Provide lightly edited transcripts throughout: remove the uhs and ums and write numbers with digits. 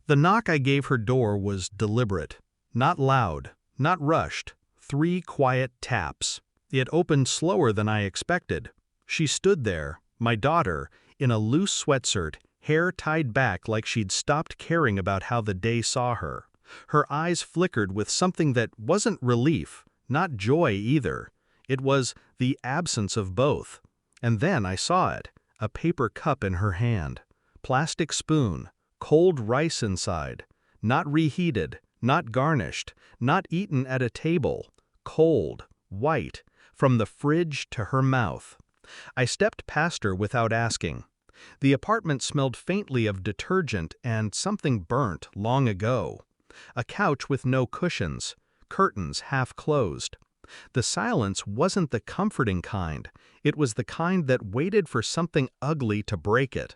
The knock I gave her door was deliberate. Not loud, not rushed. 3 quiet taps. It opened slower than I expected. She stood there, my daughter, in a loose sweatshirt, hair tied back like she'd stopped caring about how the day saw her. Her eyes flickered with something that wasn't relief, not joy either. It was the absence of both. And then I saw it, a paper cup in her hand. Plastic spoon, cold rice inside, not reheated, not garnished, not eaten at a table, cold, white, from the fridge to her mouth. I stepped past her without asking. The apartment smelled faintly of detergent and something burnt long ago. A couch with no cushions, curtains half closed. The silence wasn't the comforting kind, it was the kind that waited for something ugly to break it.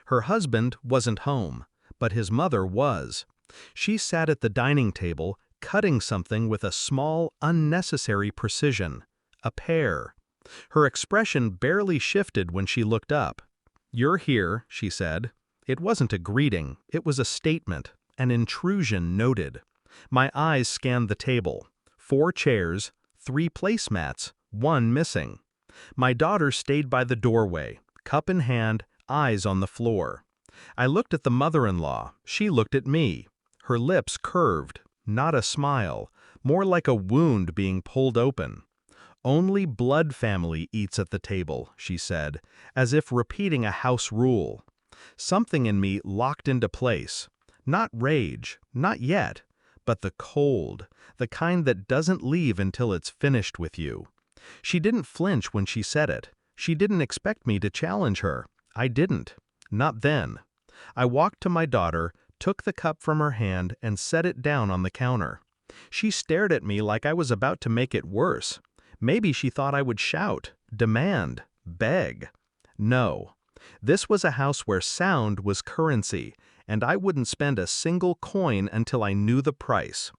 Her husband wasn't home, but his mother was. She sat at the dining table, cutting something with a small, unnecessary precision. A pear. Her expression barely shifted when she looked up. "You're here," she said. It wasn't a greeting, it was a statement, an intrusion noted. My eyes scanned the table. 4 chairs, 3 placemats, 1 missing. My daughter stayed by the doorway, cup in hand, eyes on the floor. I looked at the mother-in-law, she looked at me. Her lips curved, not a smile, more like a wound being pulled open. "Only blood family eats at the table," she said, as if repeating a house rule. Something in me locked into place. Not rage, not yet, but the cold, the kind that doesn't leave until it's finished with you. She didn't flinch when she said it. She didn't expect me to challenge her. I didn't. Not then. I walked to my daughter, took the cup from her hand and set it down on the counter. She stared at me like I was about to make it worse. Maybe she thought I would shout, demand, beg. No. This was a house where sound was currency, and I wouldn't spend a single coin until I knew the price.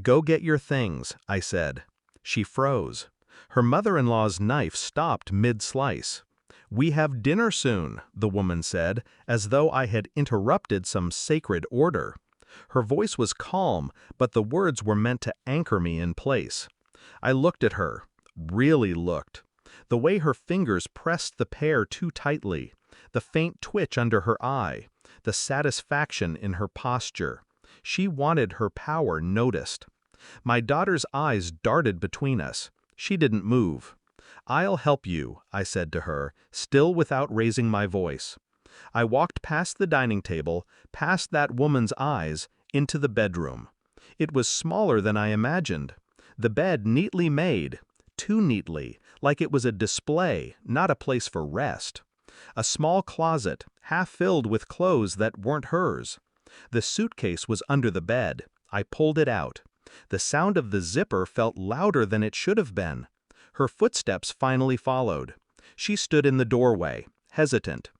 "Go get your things," I said. She froze. Her mother-in-law's knife stopped mid-slice. "We have dinner soon," the woman said, as though I had interrupted some sacred order. Her voice was calm, but the words were meant to anchor me in place. I looked at her, really looked. The way her fingers pressed the pear too tightly, the faint twitch under her eye, the satisfaction in her posture. She wanted her power noticed. My daughter's eyes darted between us. She didn't move. "I'll help you," I said to her, still without raising my voice. I walked past the dining table, past that woman's eyes, into the bedroom. It was smaller than I imagined. The bed neatly made, too neatly, like it was a display, not a place for rest. A small closet, half filled with clothes that weren't hers. The suitcase was under the bed. I pulled it out. The sound of the zipper felt louder than it should have been. Her footsteps finally followed. She stood in the doorway, hesitant.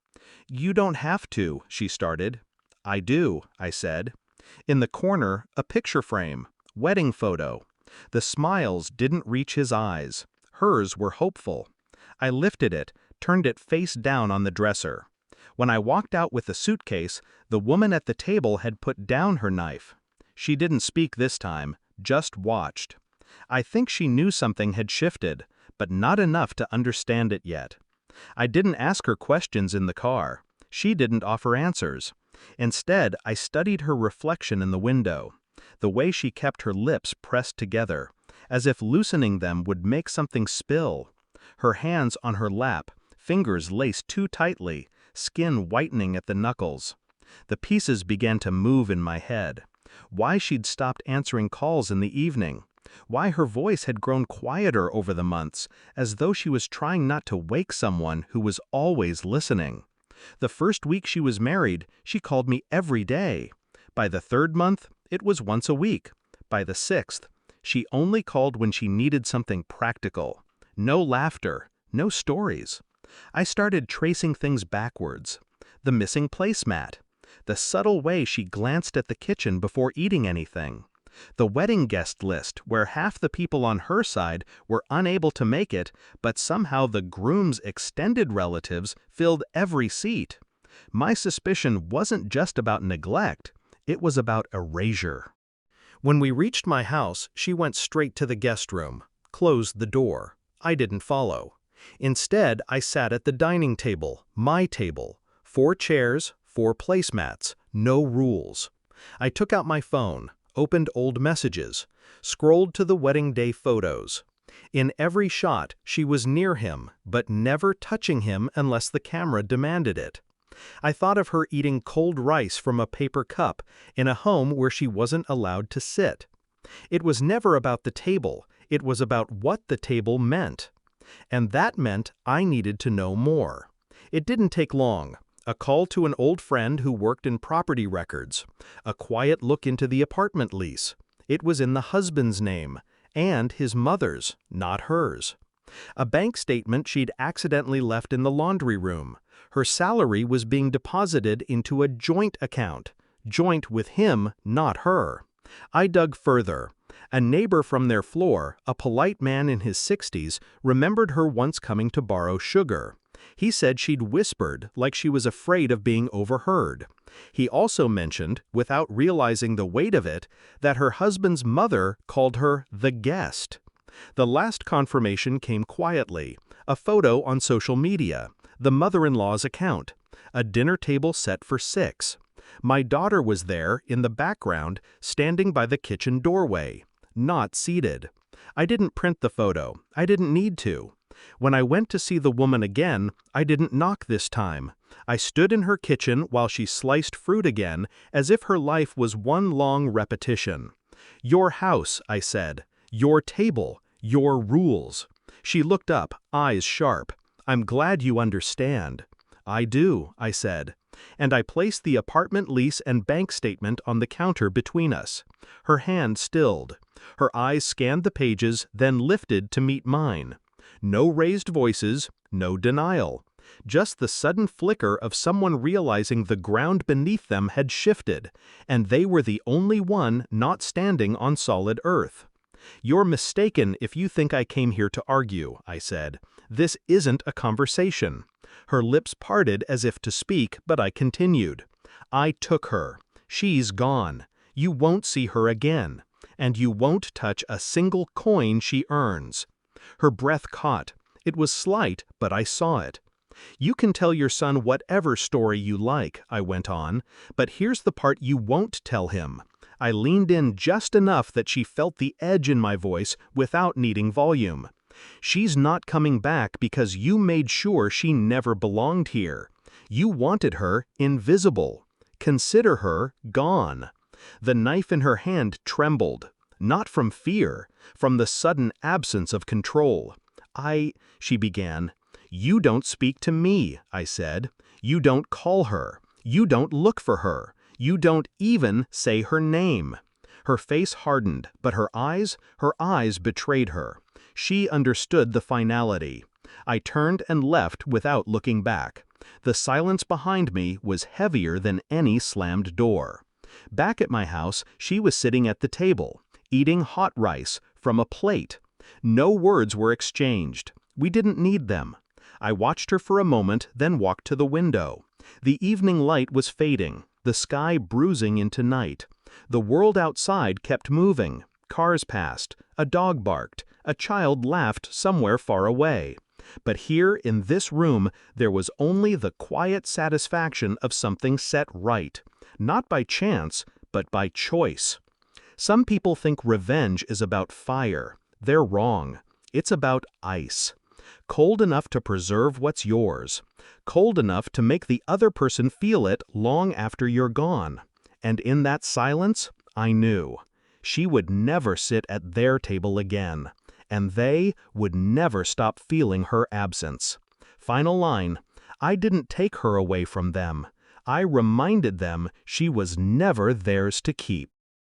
"You don't have to," she started. "I do," I said. In the corner, a picture frame, wedding photo. The smiles didn't reach his eyes. Hers were hopeful. I lifted it, turned it face down on the dresser. When I walked out with the suitcase, the woman at the table had put down her knife. She didn't speak this time, just watched. I think she knew something had shifted, but not enough to understand it yet. I didn't ask her questions in the car. She didn't offer answers. Instead, I studied her reflection in the window, the way she kept her lips pressed together, as if loosening them would make something spill. Her hands on her lap, fingers laced too tightly, skin whitening at the knuckles. The pieces began to move in my head. Why she'd stopped answering calls in the evening. Why her voice had grown quieter over the months, as though she was trying not to wake someone who was always listening. The first week she was married, she called me every day. By the 3rd month, it was once a week. By the 6th, she only called when she needed something practical. No laughter, no stories. I started tracing things backwards. The missing placemat. The subtle way she glanced at the kitchen before eating anything. The wedding guest list, where half the people on her side were unable to make it, but somehow the groom's extended relatives filled every seat. My suspicion wasn't just about neglect, It was about erasure. When we reached my house, she went straight to the guest room, closed the door. I didn't follow. Instead, I sat at the dining table, my table. 4 chairs, 4 placemats, no rules. I took out my phone, opened old messages, scrolled to the wedding day photos. In every shot, she was near him, but never touching him unless the camera demanded it. I thought of her eating cold rice from a paper cup in a home where she wasn't allowed to sit. It was never about the table, it was about what the table meant. And that meant I needed to know more. It didn't take long. A call to an old friend who worked in property records. A quiet look into the apartment lease. It was in the husband's name, and his mother's, not hers. A bank statement she'd accidentally left in the laundry room. Her salary was being deposited into a joint account. Joint with him, not her. I dug further. A neighbor from their floor, a polite man in his 60s, remembered her once coming to borrow sugar. He said she'd whispered, like she was afraid of being overheard. He also mentioned, without realizing the weight of it, that her husband's mother called her the guest. The last confirmation came quietly. A photo on social media, the mother-in-law's account, a dinner table set for 6. My daughter was there, in the background, standing by the kitchen doorway, not seated. I didn't print the photo. I didn't need to. When I went to see the woman again, I didn't knock this time. I stood in her kitchen while she sliced fruit again, as if her life was one long repetition. "Your house," I said. "Your table. Your rules." She looked up, eyes sharp. "I'm glad you understand." "I do," I said. And I placed the apartment lease and bank statement on the counter between us. Her hand stilled. Her eyes scanned the pages, then lifted to meet mine. No raised voices, no denial. Just the sudden flicker of someone realizing the ground beneath them had shifted, and they were the only one not standing on solid earth. "You're mistaken if you think I came here to argue," I said. "This isn't a conversation." Her lips parted as if to speak, but I continued. "I took her. She's gone. You won't see her again. And you won't touch a single coin she earns." Her breath caught. It was slight, but I saw it. "You can tell your son whatever story you like," I went on, "but here's the part you won't tell him." I leaned in just enough that she felt the edge in my voice without needing volume. "She's not coming back because you made sure she never belonged here. You wanted her invisible. Consider her gone." The knife in her hand trembled. Not from fear, from the sudden absence of control. She began. "You don't speak to me," I said. "You don't call her. You don't look for her. You don't even say her name." Her face hardened, but her eyes betrayed her. She understood the finality. I turned and left without looking back. The silence behind me was heavier than any slammed door. Back at my house, she was sitting at the table, eating hot rice from a plate. No words were exchanged. We didn't need them. I watched her for a moment, then walked to the window. The evening light was fading, the sky bruising into night. The world outside kept moving. Cars passed, a dog barked, a child laughed somewhere far away. But here in this room there was only the quiet satisfaction of something set right, not by chance, but by choice. Some people think revenge is about fire. They're wrong. It's about ice. Cold enough to preserve what's yours. Cold enough to make the other person feel it long after you're gone. And in that silence, I knew. She would never sit at their table again. And they would never stop feeling her absence. Final line, I didn't take her away from them. I reminded them she was never theirs to keep.